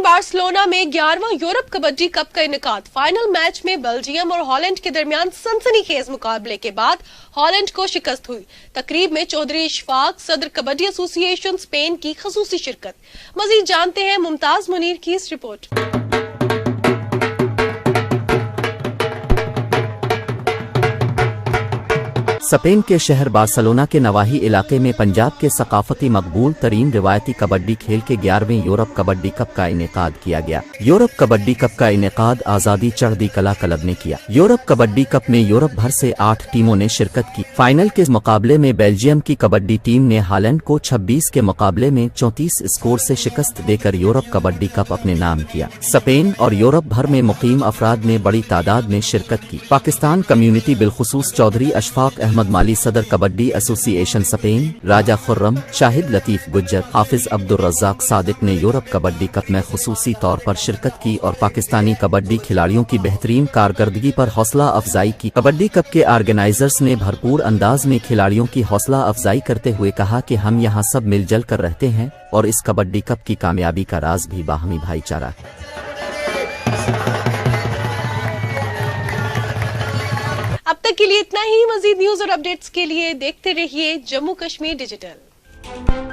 Barcelona में 11वां Europe kabaddi cup का इनेकाद। Final match में बेल्जियम और हॉलैंड के दरमियान सनसनीखेज मुकाबले के बाद हॉलैंड को शिकस्त हुई। तकरीब में चौधरी इशफाक, सदर कबड्डी एसोसिएशन स्पेन की खसूसी शिरकत। मजीद जानते हैं मुमताज मुनीर की इस रिपोर्ट। स्पेन के शहर बार्सिलोना के नवाही इलाके में पंजाब के सकाफती मकबूल तरीन रिवायती कबड्डी खेल के 11वें यूरोप कबड्डी कप का इनेकाद किया गया। यूरोप कबड्डी कप का इनेकाद आजादी चढ़दी कला क्लब ने किया। यूरोप कबड्डी कप में यूरोप भर से 8 टीमों ने शिरकत की। फाइनल के मुकाबले में बेल्जियम की कबड्डी टीम ने हॉलैंड को 26 के मुकाबले में 34 स्कोर से शिकस्त देकर यूरोप कबड्डी कप अपने नाम किया। स्पेन और यूरोप भर में मुकीम अफराद ने बड़ी तादाद में शिरकत की। पाकिस्तान कम्युनिटी बिलखुसूस चौधरी अशफाक अहमद माली, सदर कबड्डी एसोसिएशन स्पेन, राजा खुर्रम, शाहिद लतीफ गुज्जर, हाफिज अब्दुल रज़ाक सादिक ने यूरोप कबड्डी कप में खुसूसी तौर पर शिरकत की और पाकिस्तानी कबड्डी खिलाड़ियों की बेहतरीन कारकर्दगी पर हौसला अफजाई की। कबड्डी कप के ऑर्गेनाइजर्स ने भरपूर अंदाज में खिलाड़ियों की हौसला अफजाई करते हुए कहा कि हम यहाँ सब मिलजुल कर रहते हैं और इस कबड्डी कप की कामयाबी का राज भी बाहमी भाईचारा है। अब तक के लिए इतना ही। मजीद न्यूज और अपडेट्स के लिए देखते रहिए जम्मू कश्मीर डिजिटल।